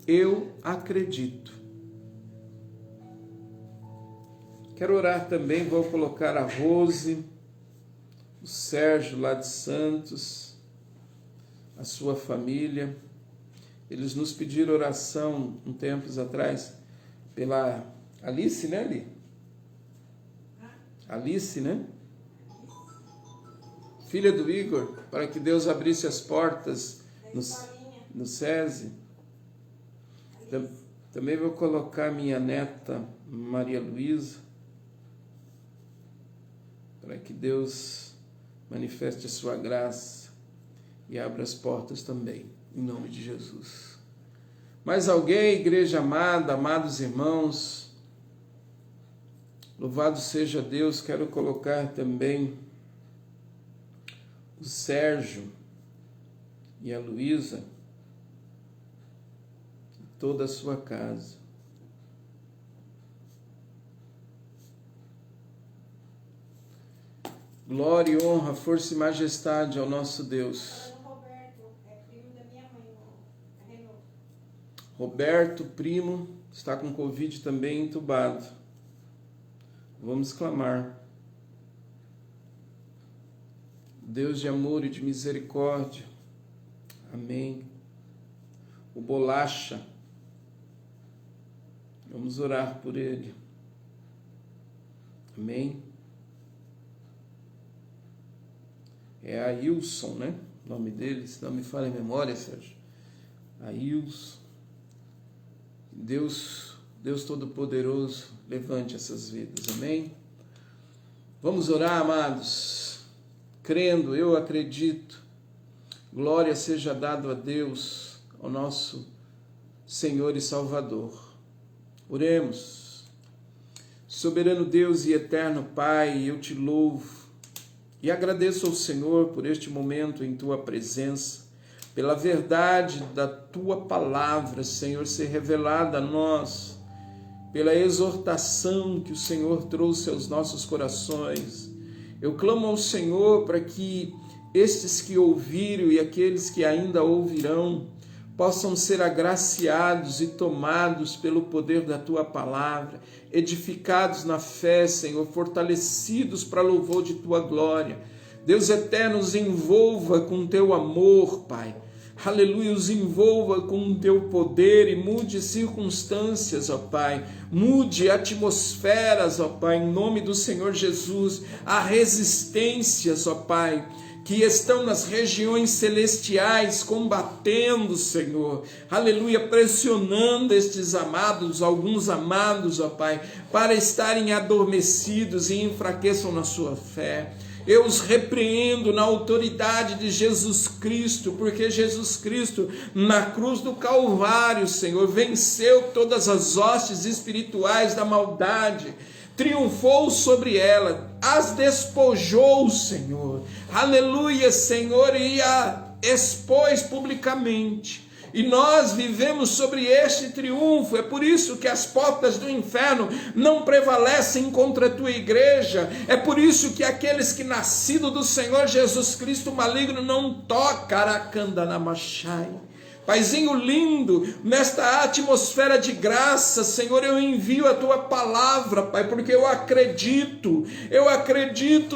Eu acredito. Quero orar também, vou colocar a Rose, o Sérgio lá de Santos, a sua família. Eles nos pediram oração um tempos atrás pela Alice, né, Ali? Alice, né? Filha do Igor, para que Deus abrisse as portas no SESI. Também vou colocar minha neta Maria Luísa, para que Deus manifeste a sua graça e abra as portas também, em nome de Jesus. Mais alguém, igreja amada, amados irmãos, louvado seja Deus, quero colocar também o Sérgio e a Luísa, toda a sua casa. Glória e honra, força e majestade ao nosso Deus. Roberto, é primo da minha mãe. Roberto, primo, está com Covid também entubado. Vamos clamar. Deus de amor e de misericórdia. Amém. O Bolacha. Vamos orar por ele. Amém. É Ailson, né? O nome dele, se não me falha a memória, Sérgio. Ailson. Deus Todo-Poderoso, levante essas vidas. Amém? Vamos orar, amados. Crendo, eu acredito. Glória seja dada a Deus, ao nosso Senhor e Salvador. Oremos. Soberano Deus e eterno Pai, eu te louvo e agradeço ao Senhor por este momento em tua presença, pela verdade da tua palavra, Senhor, ser revelada a nós, pela exortação que o Senhor trouxe aos nossos corações. Eu clamo ao Senhor para que estes que ouviram e aqueles que ainda ouvirão possam ser agraciados e tomados pelo poder da tua palavra, edificados na fé, Senhor, fortalecidos para louvor de tua glória. Deus eterno, os envolva com teu amor, Pai. Aleluia, os envolva com o teu poder e mude circunstâncias, ó Pai. Mude atmosferas, ó Pai, em nome do Senhor Jesus. Há resistências, ó Pai, que estão nas regiões celestiais combatendo, Senhor, aleluia, pressionando estes amados, alguns amados, ó Pai, para estarem adormecidos e enfraqueçam na sua fé. Eu os repreendo na autoridade de Jesus Cristo, porque Jesus Cristo, na cruz do Calvário, Senhor, venceu todas as hostes espirituais da maldade, triunfou sobre ela, as despojou, Senhor, aleluia, Senhor, e a expôs publicamente. e nós vivemos sobre este triunfo. É por isso que as portas do inferno não prevalecem contra a tua igreja. É por isso que aqueles que nascidos do Senhor Jesus Cristo, o maligno não toca. Aracandanamachai. Paizinho lindo, nesta atmosfera de graça, Senhor, eu envio a Tua palavra, Pai, porque eu acredito,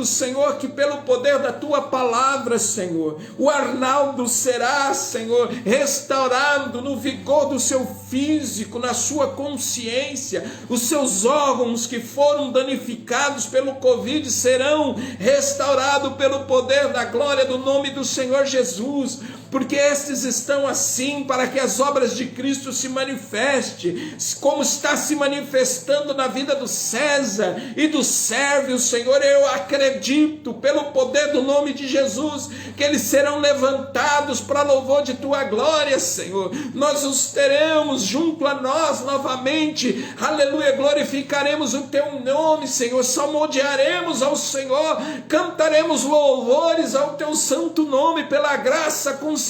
Senhor, que pelo poder da Tua palavra, Senhor, o Arnaldo será, Senhor, restaurado no vigor do seu físico, na sua consciência, os seus órgãos que foram danificados pelo Covid serão restaurados pelo poder da glória do nome do Senhor Jesus, porque estes estão assim para que as obras de Cristo se manifestem, como está se manifestando na vida do César e do Sérvio, Senhor. Eu acredito, pelo poder do nome de Jesus, que eles serão levantados para louvor de Tua glória, Senhor. Nós os teremos junto a nós novamente, aleluia, glorificaremos o Teu nome, Senhor, salmodiaremos ao Senhor, cantaremos louvores ao Teu santo nome, pela graça concedida.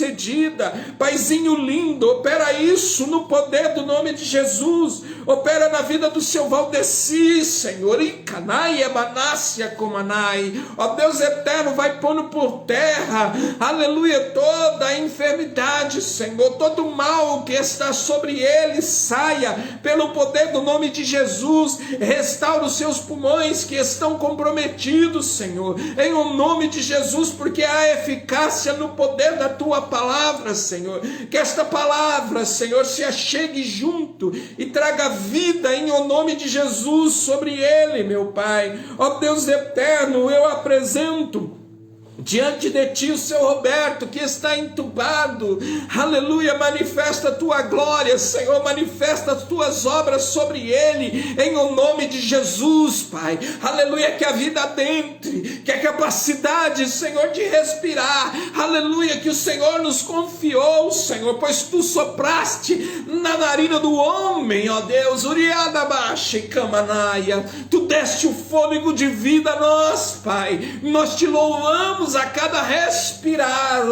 Paizinho lindo, opera isso no poder do nome de Jesus, opera na vida do seu Valdeci, Senhor, Icanai, Ebanácia, Comanai, ó Deus eterno, vai pondo por terra, aleluia, toda a enfermidade, Senhor, todo o mal que está sobre ele, saia, pelo poder do nome de Jesus, restaura os seus pulmões que estão comprometidos, Senhor, em o nome de Jesus, porque há eficácia no poder da Tua palavra, Senhor, que esta palavra, Senhor, se achegue junto e traga vida em o nome de Jesus sobre ele, meu Pai. Ó Deus eterno, eu apresento diante de Ti o seu Roberto, que está entubado, aleluia, manifesta a Tua glória, Senhor, manifesta as Tuas obras sobre ele, em o nome de Jesus, Pai, aleluia, que a vida adentre, que a capacidade, Senhor, de respirar, aleluia, que o Senhor nos confiou, Senhor, pois Tu sopraste na narina do homem, ó Deus, uriadabaxa e camanaia, Tu deste o fôlego de vida a nós, Pai, nós Te louvamos a cada respirar,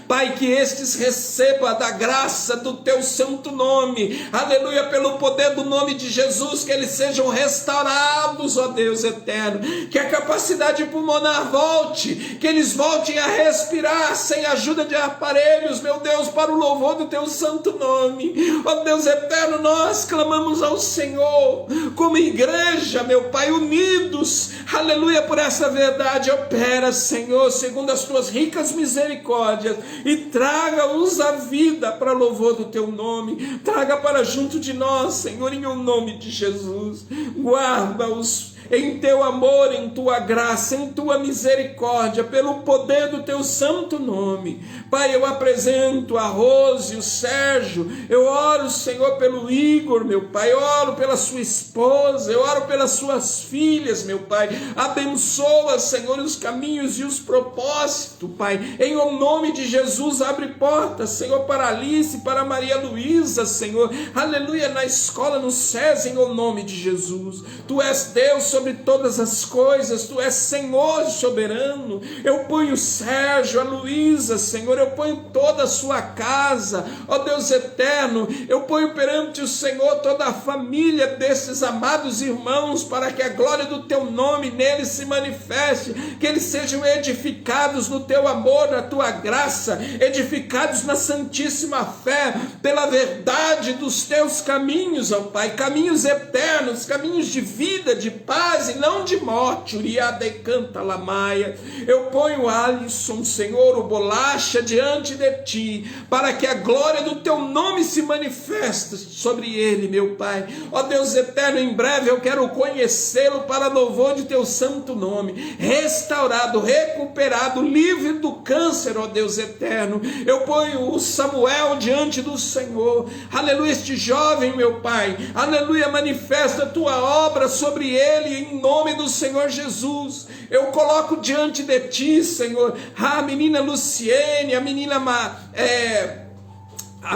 Pai, que estes receba da graça do Teu santo nome, aleluia, pelo poder do nome de Jesus, que eles sejam restaurados, ó Deus eterno, que a capacidade pulmonar volte, que eles voltem a respirar sem ajuda de aparelhos, meu Deus, para o louvor do Teu santo nome, ó Deus eterno, nós clamamos ao Senhor, como igreja, meu Pai, unidos, aleluia, por essa verdade. Opera, Senhor, segundo as Tuas ricas misericórdias, e traga-os à vida para louvor do Teu nome, traga para junto de nós, Senhor, em o nome de Jesus, guarda-os em Teu amor, em Tua graça, em Tua misericórdia, pelo poder do Teu santo nome. Pai, eu apresento a Rose, o Sérgio, eu oro, Senhor, pelo Igor, meu Pai, eu oro pela sua esposa, eu oro pelas suas filhas, meu Pai, abençoa, Senhor, os caminhos e os propósitos, Pai, em o nome de Jesus, abre portas, Senhor, para Alice, para Maria Luísa, Senhor, aleluia, na escola, no SESI, em o nome de Jesus. Tu és Deus sobre todas as coisas, Tu és Senhor soberano. Eu ponho o Sérgio, a Luísa, Senhor, eu ponho toda a sua casa, ó Deus eterno, eu ponho perante o Senhor toda a família desses amados irmãos, para que a glória do Teu nome neles se manifeste, que eles sejam edificados no Teu amor, na Tua graça, edificados na santíssima fé, pela verdade dos Teus caminhos, ó Pai, caminhos eternos, caminhos de vida, de paz e não de morte. Uriadecanta lamaia. Eu ponho o Alisson, Senhor, o Bolacha diante de Ti, para que a glória do Teu nome se manifeste sobre ele, meu Pai. Ó Deus eterno, em breve eu quero conhecê-lo para louvor de Teu santo nome, restaurado, recuperado, livre do câncer, ó Deus eterno. Eu ponho o Samuel diante do Senhor, aleluia, este jovem, meu Pai, aleluia, manifesta a Tua obra sobre ele, em nome do Senhor Jesus. Eu coloco diante de Ti, Senhor, a menina Luciene, a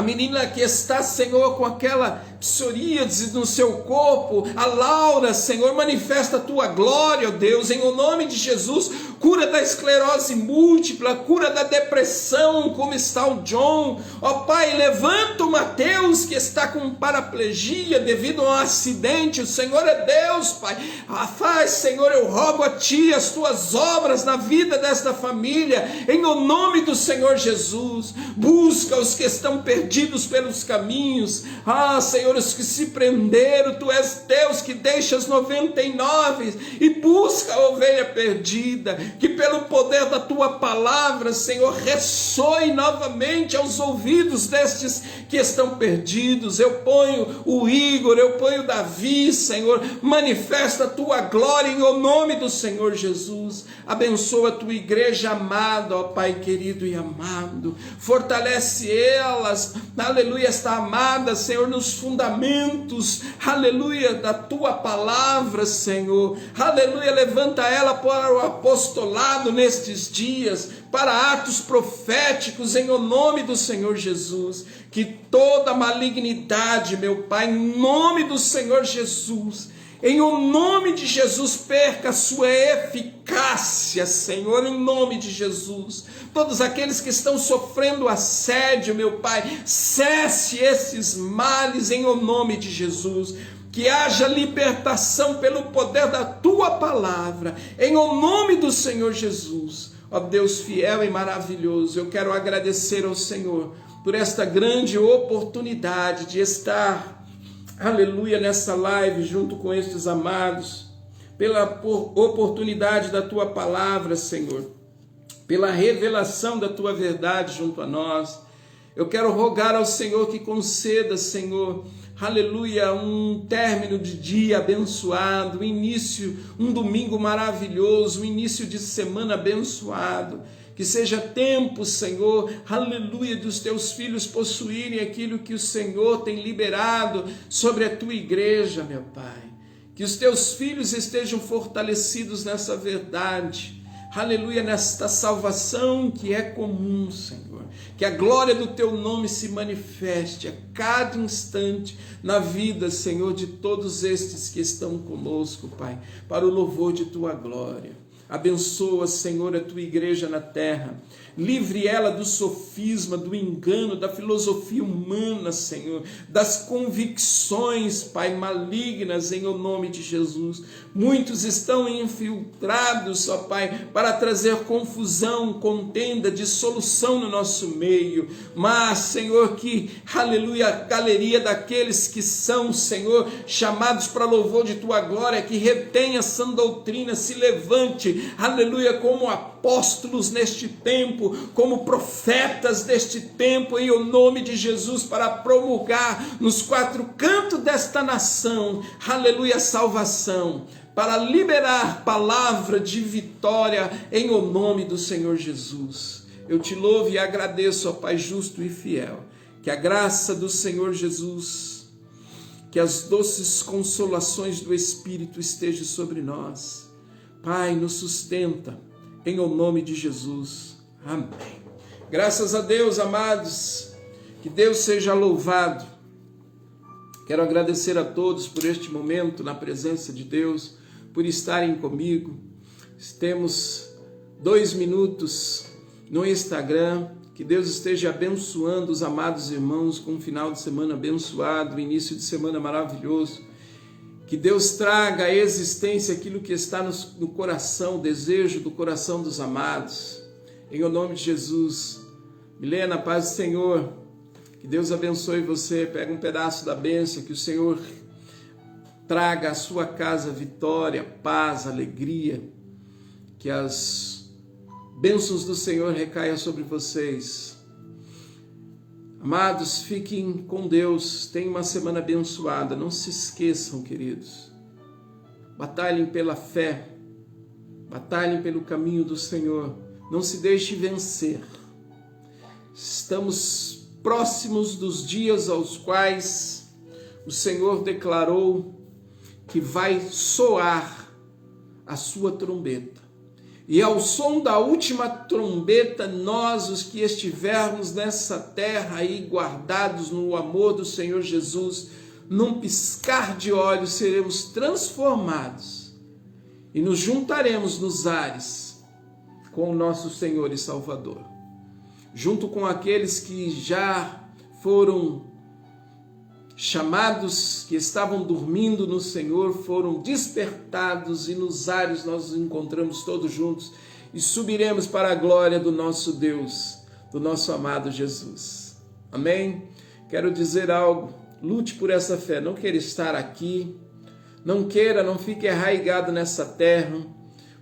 menina que está, Senhor, com aquela psoríase no seu corpo. A Laura, Senhor, manifesta a tua glória, ó Deus, em o nome de Jesus. Cura da esclerose múltipla, cura da depressão, como está o John. Ó Pai, levanta o Mateus, que está com paraplegia devido a um acidente. O Senhor é Deus, Pai. Faz, Senhor, eu rogo a Ti as Tuas obras na vida desta família, em o nome do Senhor Jesus. Busca os que estão perdidos pelos caminhos. Senhor, os que se prenderam. Tu és Deus que deixa as 99 e busca a ovelha perdida. Que pelo poder da Tua palavra, Senhor, ressoe novamente aos ouvidos destes que estão perdidos. Eu ponho o Igor, eu ponho o Davi, Senhor. Manifesta a Tua glória em o nome do Senhor Jesus. Abençoa a Tua igreja amada, ó Pai querido e amado. Fortalece elas, aleluia, esta amada, Senhor, nos fundamentos, aleluia, da Tua palavra, Senhor. Aleluia, levanta ela para o apostolado nestes dias, para atos proféticos, em o nome do Senhor Jesus. Que toda malignidade, meu Pai, em nome do Senhor Jesus, em o nome de Jesus, perca a sua eficácia, Senhor, em nome de Jesus. Todos aqueles que estão sofrendo assédio, meu Pai, cesse esses males em o nome de Jesus. Que haja libertação pelo poder da Tua palavra, em o nome do Senhor Jesus. Ó Deus fiel e maravilhoso, eu quero agradecer ao Senhor por esta grande oportunidade de estar, aleluia, nessa live junto com estes amados, pela oportunidade da Tua palavra, Senhor, pela revelação da Tua verdade junto a nós. Eu quero rogar ao Senhor que conceda, Senhor, aleluia, um término de dia abençoado, um início, um domingo maravilhoso, um início de semana abençoado. Que seja tempo, Senhor, aleluia, dos Teus filhos possuírem aquilo que o Senhor tem liberado sobre a Tua igreja, meu Pai. Que os Teus filhos estejam fortalecidos nessa verdade, aleluia, nesta salvação que é comum, Senhor. Que a glória do Teu nome se manifeste a cada instante na vida, Senhor, de todos estes que estão conosco, Pai, para o louvor de Tua glória. Abençoa, Senhor, a Tua igreja na terra. Livre ela do sofisma, do engano, da filosofia humana, Senhor, das convicções, Pai, malignas, em o nome de Jesus. Muitos estão infiltrados, ó Pai, para trazer confusão, contenda, dissolução no nosso meio. Mas, Senhor, que, aleluia, a galeria daqueles que são, Senhor, chamados para louvor de Tua glória, que retém a sã doutrina, se levante, aleluia, como apóstolos neste tempo, como profetas deste tempo, em o nome de Jesus, para promulgar nos quatro cantos desta nação, aleluia, salvação, para liberar palavra de vitória, em o nome do Senhor Jesus. Eu Te louvo e agradeço, ó Pai justo e fiel, que a graça do Senhor Jesus, que as doces consolações do Espírito estejam sobre nós. Pai, nos sustenta, em o nome de Jesus. Amém. Graças a Deus, amados, que Deus seja louvado. Quero agradecer a todos por este momento na presença de Deus, por estarem comigo. Temos 2 minutos no Instagram. Que Deus esteja abençoando os amados irmãos com um final de semana abençoado, um início de semana maravilhoso. Que Deus traga à existência aquilo que está no coração, o desejo do coração dos amados. Em o nome de Jesus. Milena, paz do Senhor. Que Deus abençoe você. Pega um pedaço da bênção. Que o Senhor traga à sua casa vitória, paz, alegria. Que as bênçãos do Senhor recaiam sobre vocês. Amados, fiquem com Deus, tenham uma semana abençoada, não se esqueçam, queridos, batalhem pela fé, batalhem pelo caminho do Senhor, não se deixe vencer. Estamos próximos dos dias aos quais o Senhor declarou que vai soar a sua trombeta. E ao som da última trombeta, nós, os que estivermos nessa terra aí guardados no amor do Senhor Jesus, num piscar de olhos, seremos transformados e nos juntaremos nos ares com o nosso Senhor e Salvador, junto com aqueles que já foram chamados, que estavam dormindo no Senhor, foram despertados, e nos ares nós nos encontramos todos juntos e subiremos para a glória do nosso Deus, do nosso amado Jesus. Amém? Quero dizer algo: lute por essa fé, não queira estar aqui, não fique arraigado nessa terra,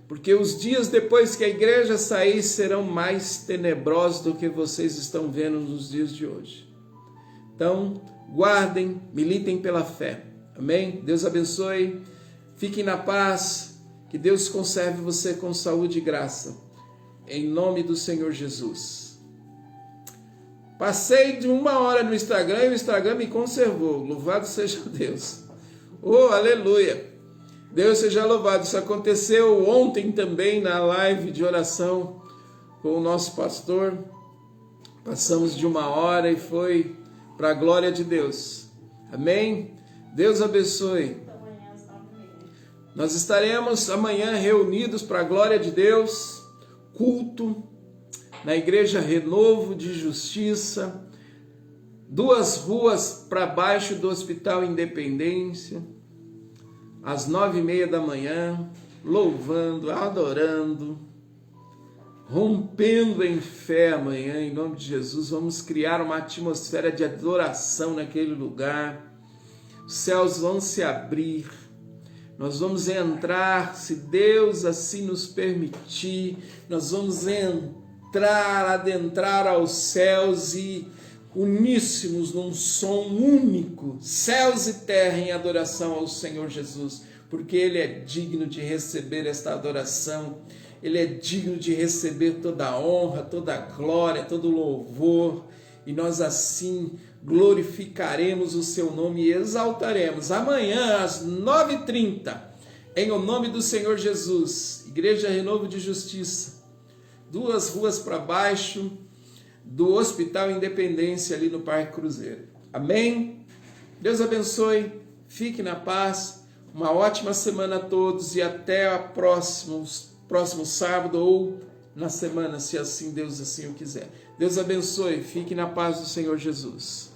porque os dias depois que a igreja sair serão mais tenebrosos do que vocês estão vendo nos dias de hoje. Então, guardem, militem pela fé. Amém? Deus abençoe, fiquem na paz, que Deus conserve você com saúde e graça, em nome do Senhor Jesus. Passei de 1 hora no Instagram e o Instagram me conservou. Louvado seja Deus. Oh, aleluia. Deus seja louvado. Isso aconteceu ontem também na live de oração com o nosso pastor. Passamos de 1 hora e foi para a glória de Deus. Amém? Deus abençoe. Nós estaremos amanhã reunidos para a glória de Deus, culto na Igreja Renovo de Justiça, 2 ruas para baixo do Hospital Independência, às 9h30 da manhã, louvando, adorando, rompendo em fé amanhã, em nome de Jesus. Vamos criar uma atmosfera de adoração naquele lugar, os céus vão se abrir, nós vamos entrar, se Deus assim nos permitir, nós vamos adentrar aos céus e uníssimos num som único, céus e terra em adoração ao Senhor Jesus, porque Ele é digno de receber esta adoração, Ele é digno de receber toda a honra, toda a glória, todo o louvor, e nós assim glorificaremos o seu nome e exaltaremos amanhã às 9h30, em o nome do Senhor Jesus, Igreja Renovo de Justiça, 2 ruas para baixo do Hospital Independência, ali no Parque Cruzeiro. Amém? Deus abençoe, fique na paz, uma ótima semana a todos e até o próximo sábado ou na semana, se assim Deus assim o quiser. Deus abençoe, fique na paz do Senhor Jesus.